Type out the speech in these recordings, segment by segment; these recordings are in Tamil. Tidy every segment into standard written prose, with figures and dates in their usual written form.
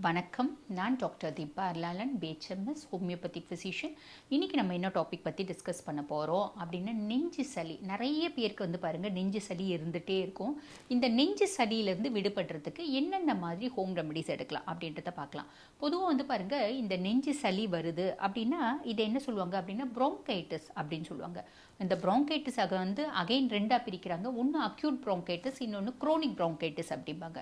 வணக்கம். நான் doctor Deepa arulalan BHMS homeopathic physician. இன்றைக்கி நம்ம என்ன டாபிக் பற்றி டிஸ்கஸ் பண்ண போகிறோம் அப்படின்னா நெஞ்சு சளி. நிறைய பேருக்கு பாருங்கள் நெஞ்சு சளி இருந்துகிட்டே இருக்கும். இந்த நெஞ்சு சளியிலேருந்து விடுபடுறதுக்கு என்னென்ன மாதிரி ஹோம் ரெமடிஸ் எடுக்கலாம் அப்படின்றத பார்க்கலாம். பொதுவாக பாருங்கள் இந்த நெஞ்சு சளி வருது அப்படின்னா இதை என்ன சொல்லுவாங்க அப்படின்னா ப்ரோங்கைட்டிஸ் அப்படின்னு சொல்லுவாங்க. இந்த ப்ரோங்கைட்டிஸ் அகைன் ரெண்டாக பிரிக்கிறாங்க. ஒன்று அக்யூட் ப்ரோங்கைட்டிஸ், இன்னொன்று குரோனிக் ப்ரோங்கைட்டிஸ் அப்படிம்பாங்க.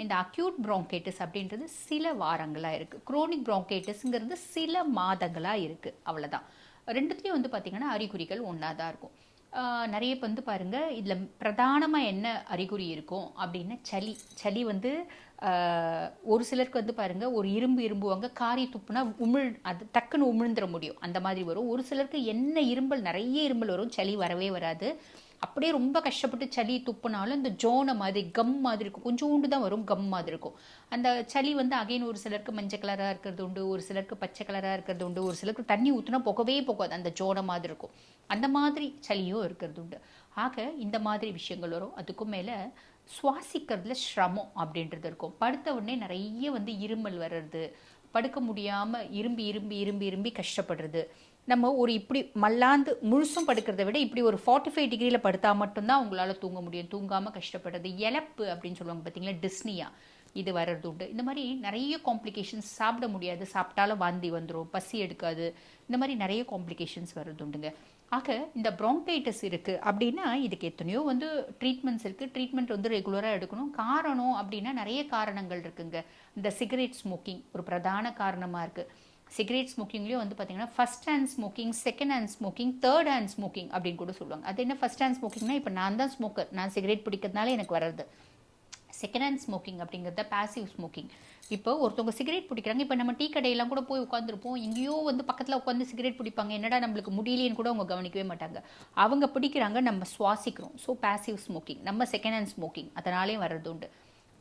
இந்த அக்யூட் ப்ரோங்கைட்டிஸ் அப்படின்றது சில வாரங்களாக இருக்குது. குரோனிக் ப்ரோங்கைட்டிஸ்ங்கிறது சில மாதங்களாக இருக்குது. அவ்வளோதான். ரெண்டுத்துலேயும் பார்த்திங்கன்னா அறிகுறிகள் ஒன்றா தான் இருக்கும். நிறைய பாருங்கள் இதில் பிரதானமாக என்ன அறிகுறி இருக்கும் அப்படின்னா சளி ஒரு சிலருக்கு பாருங்கள் ஒரு இரும்புவாங்க, காரி துப்புனா அது டக்குன்னு உமிழ்ந்துட முடியும், அந்த மாதிரி வரும். ஒரு சிலருக்கு நிறைய இரும்பல் வரும், சளி வரவே வராது. அப்படியே ரொம்ப கஷ்டப்பட்டு சளி துப்புனாலும் இந்த ஜோனை மாதிரி கம் மாதிரி இருக்கும், கொஞ்சோண்டு தான் வரும், கம் மாதிரி இருக்கும். அந்த சளி அகைன் ஒரு சிலருக்கு மஞ்சள் கலராக இருக்கிறது உண்டு, ஒரு சிலருக்கு பச்சை கலராக இருக்கிறது உண்டு, ஒரு சிலருக்கு தண்ணி ஊற்றினா போகவே போகாது, அந்த ஜோனை மாதிரி இருக்கும். அந்த மாதிரி சளியும் இருக்கிறது உண்டு. ஆக இந்த மாதிரி விஷயங்கள் வரும். அதுக்கும் மேலே சுவாசிக்கிறதுல சிரமம் அப்படின்றது இருக்கும். படுத்த உடனே நிறைய இருமல் வர்றது, படுக்க முடியாமல் இரும்பி கஷ்டப்படுறது. நம்ம ஒரு இப்படி மல்லாந்து முழுசும் படுக்கிறத விட இப்படி ஒரு 45 டிகிரியில் படுத்தால் மட்டும்தான் உங்களால் தூங்க முடியும். தூங்காமல் கஷ்டப்படுறது, இழப்பு அப்படின்னு சொல்லுவாங்க பார்த்தீங்களா, டிஸ்னியா, இது வர்றது உண்டு. இந்த மாதிரி நிறைய காம்ப்ளிகேஷன்ஸ். சாப்பிட முடியாது, சாப்பிட்டாலும் வாந்தி வந்துடும், பசி எடுக்காது, இந்த மாதிரி நிறைய காம்ப்ளிகேஷன்ஸ் வர்றது உண்டுங்க. ஆக இந்த ப்ரோங்கைட்டிஸ் இருக்குது அப்படின்னா இதுக்கு எத்தனையோ ட்ரீட்மெண்ட்ஸ் இருக்குது. ட்ரீட்மெண்ட் ரெகுலராக எடுக்கணும். காரணம் அப்படின்னா நிறைய காரணங்கள் இருக்குங்க. இந்த சிகரெட் ஸ்மோக்கிங் ஒரு பிரதான காரணமாக இருக்குது. சிகரெட் ஸ்மோக்கிங்லேயும் பார்த்தீங்கன்னா first hand smoking, second hand smoking, third hand smoking அப்படின்னு கூட சொல்லுவாங்க. அது என்ன ஃபஸ்ட் ஹேண்ட் ஸ்மோக்கிங்னா இப்போ நான் தான் ஸ்மோக்கர், நான் சிகரெட் பிடிக்கிறதுனால எனக்கு வர்றது. செகண்ட் ஹேண்ட் ஸ்மோக்கிங் அப்படிங்கிறத பாசிவ் ஸ்மோக்கிங். இப்போ ஒருத்தவங்க சிகரெட் பிடிக்கிறாங்க. இப்போ நம்ம டீ கடையெல்லாம் கூட போய் உட்காந்துருப்போம், எங்கேயோ பக்கத்தில் உட்காந்து சிகரெட் பிடிப்பாங்க. என்னடா நம்மளுக்கு முடியலேன்னு கூட அவங்க கவனிக்கவே மாட்டாங்க. அவங்க பிடிக்கிறாங்க, நம்ம சுவாசிக்கிறோம். So passive smoking. நம்ம செகண்ட் ஹேண்ட் ஸ்மோக்கிங் அதனாலே வர்றது உண்டு.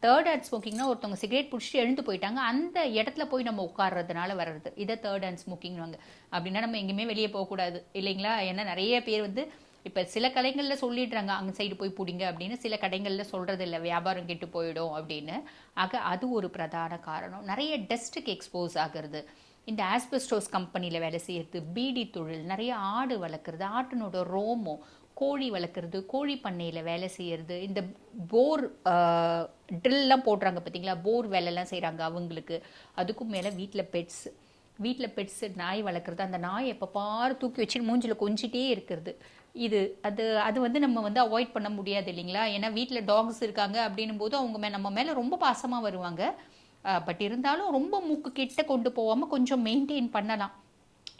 தேர்ட் ஹேண்ட் ஸ்மோக்கிங்னா ஒருத்தவங்க சிகரெட் பிடிச்சிட்டு எழுந்து போயிட்டாங்க, அந்த இடத்துல போய் நம்ம உட்கார்றதுனால வர்றது. இதை தேர்ட் ஹேண்ட் ஸ்மோக்கிங்வாங்க. அப்படின்னா நம்ம எங்கேயுமே வெளியே போகக்கூடாது இல்லைங்களா? ஏன்னா நிறைய பேர் இப்போ சில கடைகளில் சொல்லிடுறாங்க அங்கே சைடு போய் பிடிங்க அப்படின்னு, சில கடைகளில் சொல்கிறது இல்லை, வியாபாரம் கெட்டு போயிடும் அப்படின்னு. ஆக அது ஒரு பிரதான காரணம். நிறைய டஸ்ட்டுக்கு எக்ஸ்போஸ் ஆகிறது. இந்த ஆஸ்பெஸ்டோஸ் கம்பெனியில் வேலை செய்கிறது, பீடி தொழில், நிறைய ஆடு வளர்க்குறது, ஆட்டினோட ரோமோ, கோழி வளர்க்குறது, கோழி பண்ணையில் வேலை செய்கிறது, இந்த போர் ட்ரில்லாம் போடுறாங்க பார்த்தீங்களா, போர் வேலைலாம் செய்கிறாங்க அவங்களுக்கு. அதுக்கும் மேலே வீட்டில் பெட்ஸு நாய் வளர்க்குறது, அந்த நாய் எப்போ பாரு தூக்கி வச்சு மூஞ்சில் கொஞ்சிட்டே இருக்கிறது. அது நம்ம அவாய்ட் பண்ண முடியாது இல்லைங்களா? ஏன்னா வீட்டில் டாக்ஸ் இருக்காங்க அப்படின்னும் போது அவங்க நம்ம மேலே ரொம்ப பாசமாக வருவாங்க. பட் இருந்தாலும் ரொம்ப மூக்கு கிட்ட கொண்டு போகாமல் கொஞ்சம் மெயின்டைன் பண்ணலாம்.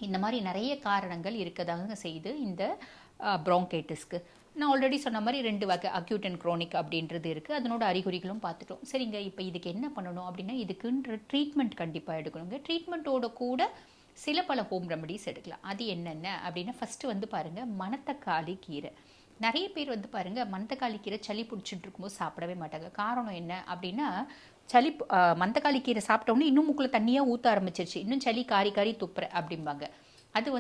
இந்த மாதிரி நிறைய காரணங்கள் இருக்கதாங்க செய்யுது இந்த ப்ரோங்கைட்டிஸ்க்கு. நான் ஆல்ரெடி சொன்ன மாதிரி 2 வகை, அக்யூட் அண்ட் குரோனிக் அப்படின்றது இருக்குது. அதனோட அறிகுறிகளும் பார்த்துட்டோம். சரிங்க, இப்போ இதுக்கு என்ன பண்ணணும் அப்படின்னா இதுக்குன்ற ட்ரீட்மெண்ட் கண்டிப்பாக எடுக்கணுங்க. ட்ரீட்மெண்ட்டோட கூட சில பல ஹோம் ரெமடிஸ் எடுக்கலாம். அது என்னென்ன அப்படின்னா ஃபஸ்ட்டு பாருங்கள் மணத்தக்காளி கீரை. நிறைய பேர் பாருங்கள் மணத்தக்காளி கீரை சளி பிடிச்சிட்டு இருக்கும்போது சாப்பிடவே மாட்டாங்க. காரணம் என்ன அப்படின்னா மணத்தக்காளி கீரை சாப்பிட்டோன்னே இன்னும் மூக்கில் தண்ணியாக ஊற்ற ஆரம்பிச்சிருச்சு, இன்னும் சளி காரி துப்புற அப்படிம்பாங்க. அது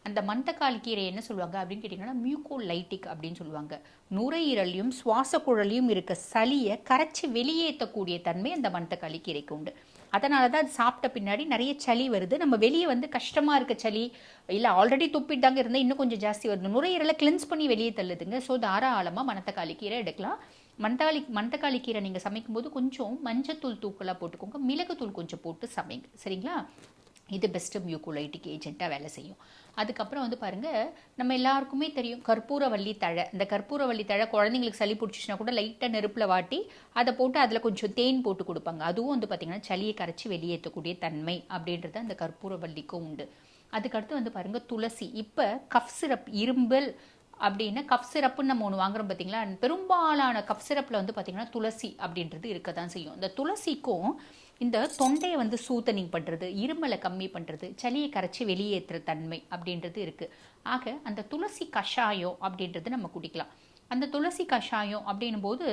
அந்த மணத்தக்காளி கீரை என்ன சொல்லுவாங்க அப்படின்னு கேட்டிங்கன்னா மியூகோலைட்டிக் அப்படின்னு சொல்லுவாங்க. நுரையீரலையும் சுவாச குழலையும் இருக்க சளியை கரைச்சி வெளியேற்றக்கூடிய தன்மை அந்த மணத்தக்காளி கீரைக்கு உண்டு. அதனால தான் அது சாப்பிட்ட பின்னாடி நிறைய சளி வருது. நம்ம வெளியே கஷ்டமாக இருக்க சளி இல்லை ஆல்ரெடி துப்பிட்டாங்க இருந்தால் இன்னும் கொஞ்சம் ஜாஸ்தி வருது. நுரையீரலை கிளென்ஸ் பண்ணி வெளியே தள்ளுதுங்க. ஸோ தாராளமாக மணத்தக்காளி கீரை எடுக்கலாம். மணத்தக்காளி கீரை நீங்கள் சமைக்கும்போது கொஞ்சம் மஞ்சத்தூள் தூக்கலாக போட்டுக்கோங்க, மிளகுத்தூள் கொஞ்சம் போட்டு சமைங்க. சரிங்களா? இது பெஸ்ட்டு மியூகோலைட்டிக் ஏஜென்ட்டாக வேலை செய்யும். அதுக்கப்புறம் பாருங்கள் நம்ம எல்லாருக்குமே தெரியும் கற்பூரவள்ளி தழை. இந்த கற்பூரவள்ளி தழை குழந்தைங்களுக்கு சளி பிடிச்சிச்சுன்னா கூட லைட்டாக நெருப்பில் வாட்டி அதை போட்டு அதில் கொஞ்சம் தேன் போட்டு கொடுப்பாங்க. அதுவும் பார்த்திங்கன்னா சளியை கரைச்சி வெளியேற்றக்கூடிய தன்மை அப்படின்றது அந்த கற்பூரவள்ளிக்கும் உண்டு. அதுக்கடுத்து பாருங்கள் துளசி. இப்போ கஃப் சிரப், இரும்பல் அப்படின்னா கஃப் சிரப்புன்னு நம்ம ஒன்று வாங்குறோம் பார்த்தீங்களா, பெரும்பாலான கஃப் சிரப்பில் பார்த்திங்கன்னா துளசி அப்படின்றது இருக்க தான் செய்யும். இந்த துளசிக்கும் இந்த தொண்டையை சூத்தனிங் பண்ணுறது, இருமலை கம்மி பண்ணுறது, சளியை கரைச்சி வெளியேற்றுற தன்மை அப்படின்றது இருக்குது. ஆக அந்த துளசி கஷாயம் அப்படின்றது நம்ம குடிக்கலாம். அந்த துளசி கஷாயம் அப்படின்னும் போது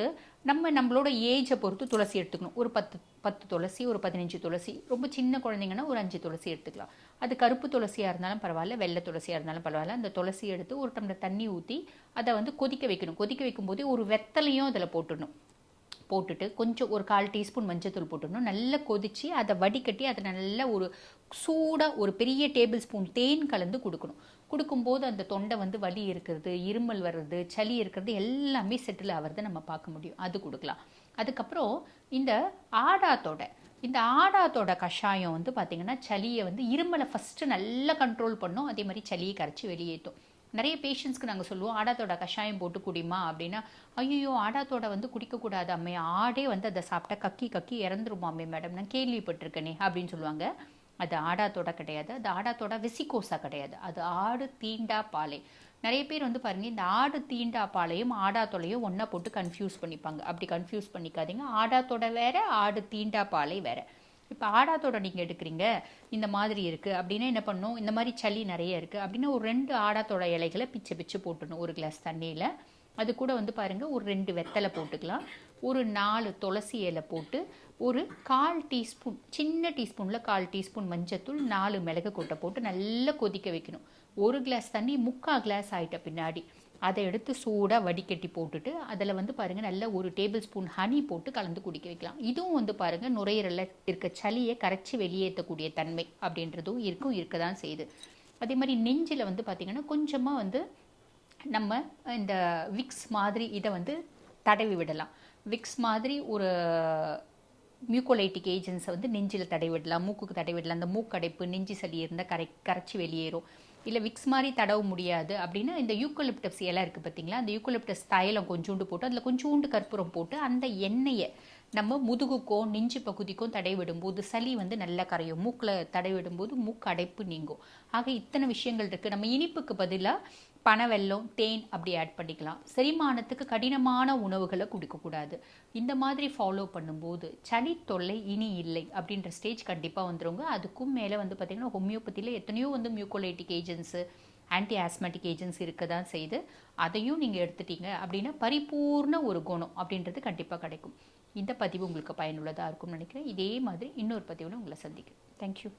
நம்மளோட ஏஜை பொறுத்து துளசி எடுத்துக்கணும். ஒரு 10 துளசி, ஒரு 15 துளசி, ரொம்ப சின்ன குழந்தைங்கன்னா ஒரு 5 துளசி எடுத்துக்கலாம். அது கருப்பு துளசியாக இருந்தாலும் பரவாயில்ல, வெள்ளை துளசியாக இருந்தாலும் பரவாயில்ல. அந்த துளசி எடுத்து ஒரு டம்ளர் தண்ணி ஊற்றி அதை கொதிக்க வைக்கணும். கொதிக்க வைக்கும்போது ஒரு வெத்தலையும் அதில் போட்டுடணும். போட்டுட்டு கொஞ்சம் ஒரு 1/4 டீஸ்பூன் மஞ்சத்தூள் போட்டுடணும். நல்லா கொதித்து அதை வடிகட்டி அதை நல்லா ஒரு சூடாக ஒரு பெரிய டேபிள் ஸ்பூன் தேன் கலந்து கொடுக்கணும். கொடுக்கும்போது அந்த தொண்டை வந்து வலி இருக்கிறது, இருமல் வர்றது, சளி இருக்கிறது எல்லாமே செட்டில் ஆகிறத நம்ம பார்க்க முடியும். அது கொடுக்கலாம். அதுக்கப்புறம் இந்த ஆடாத்தோட ஆடாத்தோட கஷாயம் வந்து பார்த்திங்கன்னா சளியை வந்து இருமலை ஃபஸ்ட்டு நல்லா கண்ட்ரோல் பண்ணும். அதே மாதிரி சளியை கரைச்சி வெளியேற்றும். நிறைய பேஷண்ட்ஸ்க்கு நாங்கள் சொல்லுவோம் ஆடாத்தோட கஷாயம் போட்டு குடிமா அப்படின்னா, ஐயோ ஆடாத்தோட வந்து குடிக்கக்கூடாது அம்மே, ஆடே வந்து அதை சாப்பிட்டா கக்கி கக்கி இறந்துருமாமே மேடம், நான் கேள்விப்பட்டிருக்கேனே அப்படின்னு சொல்லுவாங்க. அது ஆடாத்தோட கிடையாது, அது ஆடாத்தோட வெசிகோசா கிடையாது, அது ஆடு தீண்டா பாலை. நிறைய பேர் வந்து பாருங்கள் இந்த ஆடு தீண்டா பாலையும் ஆடாத்தோலையும் ஒன்றா போட்டு கன்ஃபியூஸ் பண்ணிப்பாங்க. அப்படி கன்ஃபியூஸ் பண்ணிக்காதீங்க. ஆடாத்தோட வேறு, ஆடு தீண்டா பாலை வேறு. இப்போ ஆடாத்தோட நீங்கள் எடுக்கிறீங்க இந்த மாதிரி இருக்குது அப்படின்னா என்ன பண்ணணும், இந்த மாதிரி சளி நிறைய இருக்குது அப்படின்னா ஒரு 2 ஆடாத்தோட இலைகளை பிச்சு பிச்சு போட்டுடணும் ஒரு கிளாஸ் தண்ணியில். அது கூட வந்து பாருங்கள் ஒரு 2 வெத்தலை போட்டுக்கலாம், ஒரு 4 துளசி இலை போட்டு, ஒரு 1/4 டீஸ்பூன் சின்ன டீஸ்பூனில் 1/4 டீஸ்பூன் மஞ்சத்தூள், 4 மிளகு கொட்டை போட்டு நல்லா கொதிக்க வைக்கணும். ஒரு கிளாஸ் தண்ணி 3/4 கிளாஸ் ஆகிட்ட பின்னாடி அதை எடுத்து சூடாக வடிகட்டி போட்டுட்டு அதில் வந்து பாருங்கள் நல்ல ஒரு டேபிள் ஸ்பூன் ஹனி போட்டு கலந்து குடிக்க வைக்கலாம். இதுவும் வந்து பாருங்கள் நுரையீரலில் இருக்க சளியை கரைச்சி வெளியேற்றக்கூடிய தன்மை அப்படின்றதும் இருக்க தான் செய்யுது. அதே மாதிரி நெஞ்சில் வந்து பார்த்திங்கன்னா கொஞ்சமாக வந்து நம்ம இந்த விக்ஸ் மாதிரி இதை வந்து தடவி விடலாம். விக்ஸ் மாதிரி ஒரு மியூக்கோலைட்டிக் ஏஜென்ட்ஸை வந்து நெஞ்சில் தடவி விடலாம், மூக்குக்கு தடவி விடலாம். அந்த மூக்கடைப்பு நெஞ்சு சளி இருந்தால் கரைச்சி வெளியேறும். இல்லை விக்ஸ் மாதிரி தடவ முடியாது அப்படின்னா இந்த யூக்கலிப்டஸ் இலை இருக்குது பார்த்தீங்களா, அந்த யூக்கலிப்டஸ் தைலம் கொஞ்சோண்டு போட்டு அதில் கொஞ்சோண்டு கற்பூரம் போட்டு அந்த எண்ணெயை நம்ம முதுகுக்கும் நெஞ்சு பகுதிக்கும் தடவி விடும்போது சளி வந்து நல்லா கரையும். மூக்கில் தடவி விடும்போது மூக்கு அடைப்பு நீங்கும். ஆக இத்தனை விஷயங்கள் இருக்குது. நம்ம இனிப்புக்கு பதிலாக பனவெல்லம், தேன் அப்படி ஆட் பண்ணிக்கலாம். செரிமானத்துக்கு கடினமான உணவுகளை கொடுக்கக்கூடாது. இந்த மாதிரி ஃபாலோ பண்ணும்போது சளி தொல்லை இனி இல்லை அப்படின்ற ஸ்டேஜ் கண்டிப்பாக வந்துடுங்க. அதுக்கும் மேலே வந்து பார்த்திங்கன்னா ஹோமியோபதியில் எத்தனையோ வந்து மியூக்கோலைட்டிக் ஏஜென்ட்ஸு, ஆன்டி ஆஸ்மேட்டிக் ஏஜென்ட்ஸ் இருக்க தான் செய்து. அதையும் நீங்கள் எடுத்துட்டீங்க அப்படின்னா பரிபூர்ண ஒரு குணம் அப்படின்றது கண்டிப்பாக கிடைக்கும். இந்த பதிவு உங்களுக்கு பயனுள்ளதாக இருக்கும்னு நினைக்கிறேன். இதே மாதிரி இன்னொரு பதிவில் உங்களை சந்திக்கிறேன். தேங்க்யூ.